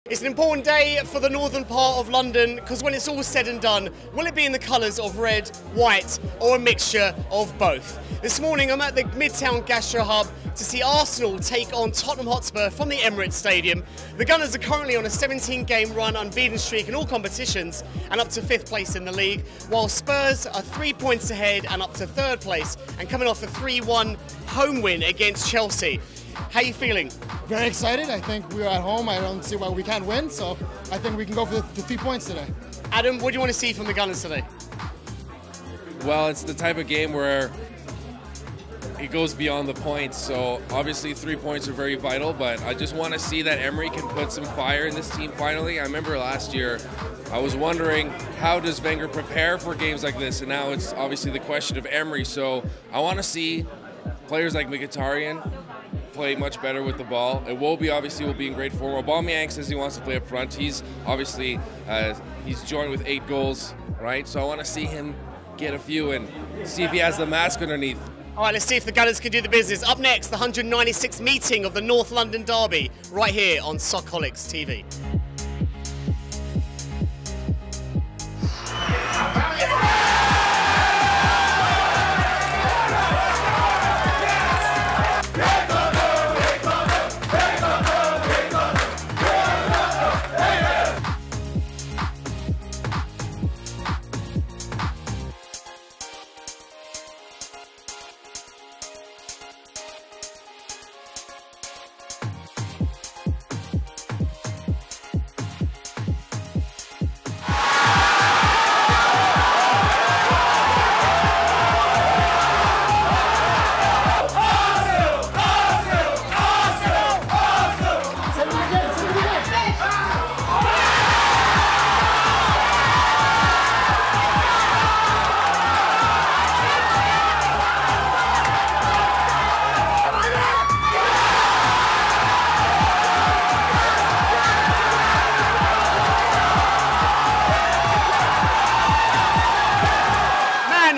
It's an important day for the northern part of London because when it's all said and done, will it be in the colours of red, white or a mixture of both? This morning I'm at the Midtown Gastro Hub to see Arsenal take on Tottenham Hotspur from the EMIRATES Stadium. The Gunners are currently on a 17-game run unbeaten streak in all competitions and up to 5th place in the league, while Spurs are 3 points ahead and up to 3rd place and coming off a 3-1 home win against Chelsea. How are you feeling? Very excited. I think we're at home. I don't see why we can't win, so I think we can go for the 3 points today. Adam, what do you want to see from the Gunners today? Well, it's the type of game where it goes beyond the points, so obviously 3 points are very vital, but I just want to see that Emery can put some fire in this team finally. I remember last year I was wondering, how does Wenger prepare for games like this, and now it's obviously the question of Emery, so I want to see players like Mkhitaryan play much better with the ball. Iwobi obviously will be in great form. Aubameyang says he wants to play up front. He's obviously he's joined with 8 goals, right? So I want to see him get a few and see if he has the mask underneath. All right, let's see if the Gunners can do the business. Up next, the 196th meeting of the North London Derby, right here on SoccerholicsTV.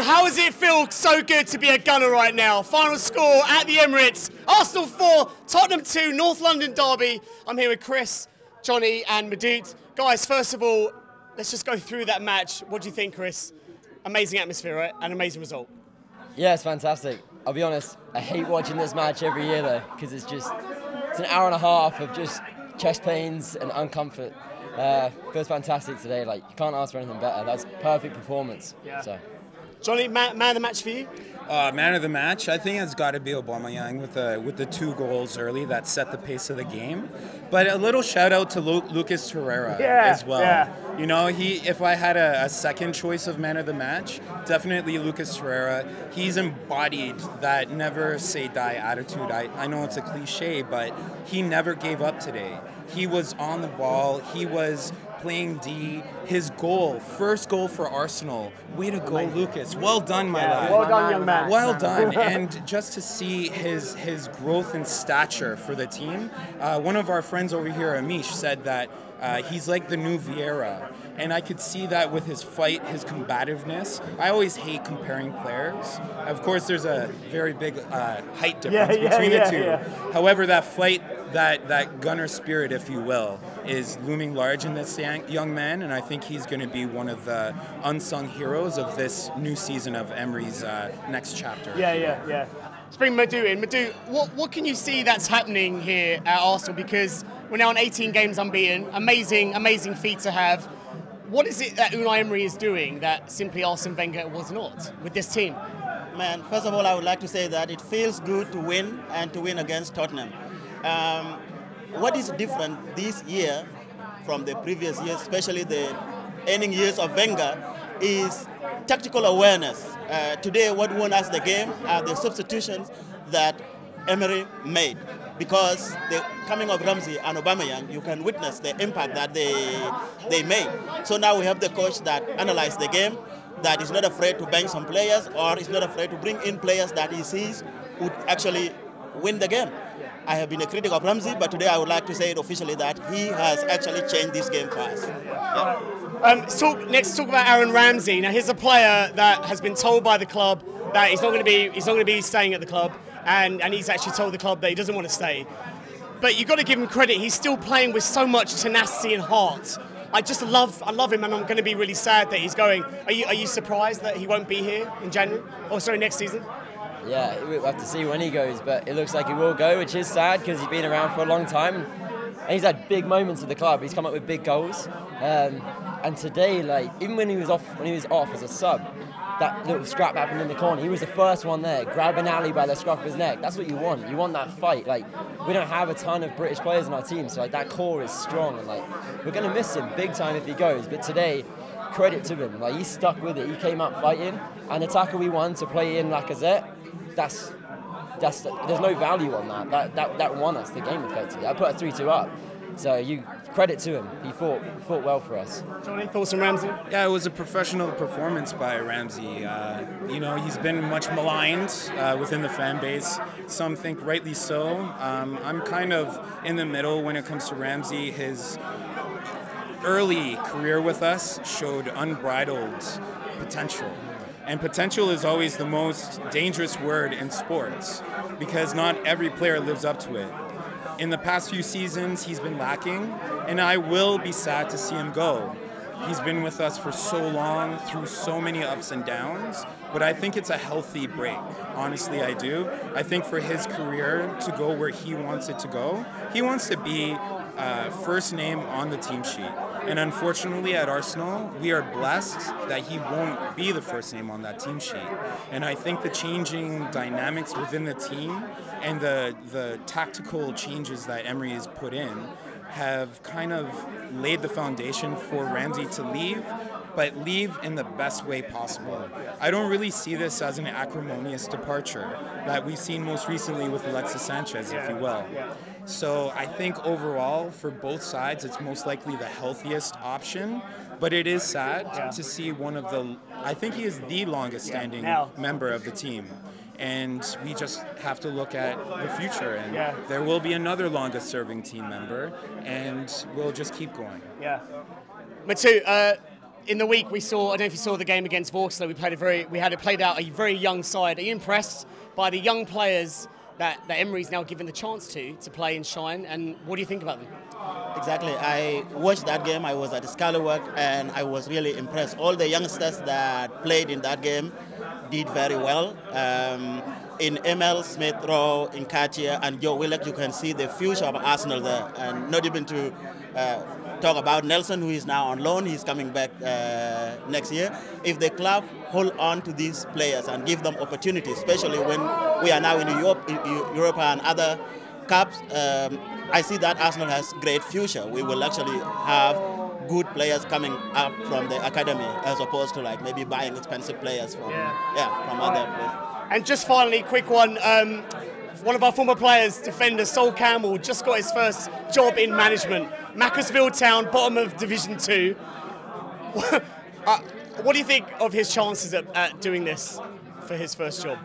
How does it feel so good to be a Gunner right now? Final score at the Emirates, Arsenal 4, Tottenham 2, North London Derby. I'm here with Chris, Johnny and Madut. Guys, first of all, let's just go through that match. What do you think, Chris? Amazing atmosphere, right? An amazing result. Yeah, it's fantastic. I'll be honest, I hate watching this match every year though, because it's an hour and a half of just chest pains and uncomfort. Feels fantastic today. Like, you can't ask for anything better. That's perfect performance. Yeah. So. Johnny, man of the match for you? Man of the match, I think it's got to be Aubameyang with the 2 goals early that set the pace of the game. But a little shout out to Lucas Torreira as well. Yeah. You know, if I had a second choice of man of the match, definitely Lucas Torreira. He's embodied that never say die attitude. I know it's a cliche, but he never gave up today. He was on the ball. He was playing D. His goal, first goal for Arsenal. Way to go, Lucas. Well done, my lad. Well done, young man. Well done. And just to see his growth and stature for the team. One of our friends over here, Amish, said that he's like the new Vieira. And I could see that with his fight, his combativeness. I always hate comparing players. Of course, there's a very big height difference between the two. Yeah. However, that fight, that gunner spirit, if you will, is looming large in this young man, and I think he's going to be one of the unsung heroes of this new season of Emery's next chapter. Yeah. Let's bring Madut in. Madut, what can you see that's happening here at Arsenal? Because we're now on 18 games unbeaten. Amazing feat to have. What is it that Unai Emery is doing that simply Arsene Wenger was not with this team? Man, first of all, I would like to say that it feels good to win and to win against Tottenham. What is different this year from the previous years, especially the ending years of Wenger, is tactical awareness. Today, what won us the game are the substitutions that Emery made. Because the coming of Ramsey and Aubameyang, you can witness the impact that they made. So now we have the coach that analyzed the game, that is not afraid to bench some players, or is not afraid to bring in players that he sees would actually win the game. I have been a critic of Ramsey, but today I would like to say it officially that he has actually changed this game for us. Yeah. Next, talk about Aaron Ramsey. Now, here's a player that has been told by the club that he's not going to be staying at the club, and he's actually told the club that he doesn't want to stay. but you've got to give him credit. He's still playing with so much tenacity and heart. I love him, and I'm going to be really sad that he's going. Are you surprised that he won't be here in January? Or sorry, next season? Yeah, we'll have to see when he goes, but it looks like he will go, which is sad because he's been around for a long time. And he's had big moments at the club. He's come up with big goals. And today, like, even when he was off as a sub, that little scrap happened in the corner. He was the first one there, grabbing Ali by the scruff of his neck. That's what you want. You want that fight. Like, we don't have a ton of British players in our team, so like that core is strong, and like we're gonna miss him big time if he goes. But today, credit to him. Like, he stuck with it. He came up fighting, and the tackle we won to play in Lacazette, there's no value on that. That won us the game effectively. I put a 3-2 up. So you credit to him. He fought well for us. Johnny, thoughts on Ramsey? Yeah, it was a professional performance by Ramsey. You know, he's been much maligned within the fan base. Some think rightly so. I'm kind of in the middle when it comes to Ramsey. His early career with us showed unbridled potential. And potential is always the most dangerous word in sports because not every player lives up to it. In the past few seasons, he's been lacking, and I will be sad to see him go. He's been with us for so long, through so many ups and downs, but I think it's a healthy break. Honestly, I do. I think for his career to go where he wants it to go, he wants to be first name on the team sheet. And unfortunately at Arsenal, we are blessed that he won't be the first name on that team sheet. And I think the changing dynamics within the team and the tactical changes that Emery has put in have kind of laid the foundation for Ramsey to leave, but leave in the best way possible. I don't really see this as an acrimonious departure that we've seen most recently with Alexis Sanchez, if you will. So I think overall, for both sides, it's most likely the healthiest option, but it is sad to see one of the, I think he is the longest standing member of the team. And we just have to look at the future, and there will be another longest serving team member, and we'll just keep going. Yeah. Matu, in the week we saw, I don't know if you saw the game against Vauxhall, we had played out a very young side. Are you impressed by the young players that Emery's now given the chance to play and shine, and what do you think about them? Exactly. I watched that game. I was at Scalawork, and I was really impressed. All the youngsters that played in that game did very well. In Emil Smith-Rowe, in Katia, and Joe Willock, you can see the future of Arsenal there. And not even to talk about Nelson, who is now on loan. He's coming back next year. If the club hold on to these players and give them opportunities, especially when we are now in Europe and other cups, I see that Arsenal has great future. We will actually have good players coming up from the academy as opposed to like maybe buying expensive players from other places. And just finally, quick one. One of our former players, defender Sol Campbell, just got his first job in management. Macclesfield Town, bottom of Division 2. What do you think of his chances at doing this for his first job?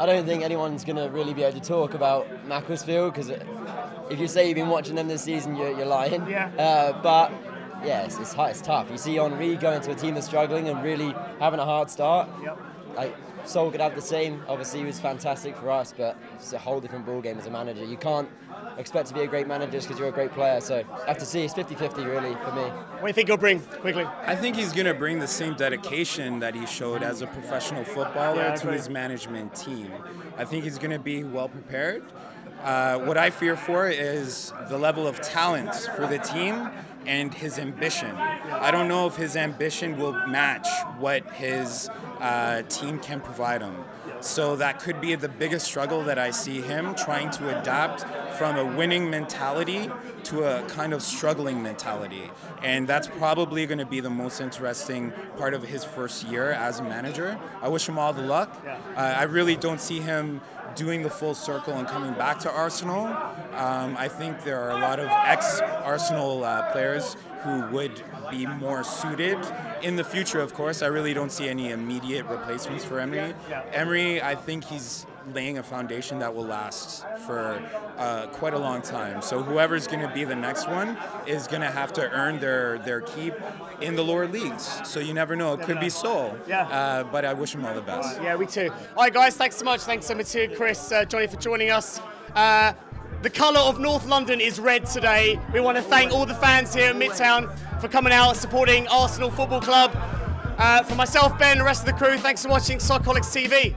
I don't think anyone's going to really be able to talk about Macclesfield, because if you say you've been watching them this season, you're lying. But yeah, it's tough. You see Henry going to a team that's struggling and really having a hard start. Like, Sol could have the same. Obviously, he was fantastic for us, but it's a whole different ballgame as a manager. You can't expect to be a great manager just because you're a great player. So I have to see. It's 50-50 really for me. What do you think he'll bring, quickly? I think he's going to bring the same dedication that he showed as a professional footballer to his management team. I think he's going to be well prepared. What I fear for is the level of talent for the team and his ambition. I don't know if his ambition will match what his team can provide him. So that could be the biggest struggle that I see him trying to adapt from a winning mentality to a kind of struggling mentality. And that's probably going to be the most interesting part of his first year as a manager. I wish him all the luck. I really don't see him doing the full circle and coming back to Arsenal. I think there are a lot of ex-Arsenal players who would be more suited in the future, of course. I really don't see any immediate replacements for Emery. Emery, I think he's laying a foundation that will last for quite a long time. So whoever's going to be the next one is going to have to earn their keep in the lower leagues. So you never know. It could be Sol. But I wish him all the best. Yeah, we too. All right, guys, thanks so much. Thanks so much to Chris, Johnny, for joining us. The colour of North London is red today. We want to thank all the fans here at Midtown for coming out supporting Arsenal Football Club. For myself, Ben, and the rest of the crew, thanks for watching SoccerholicsTV.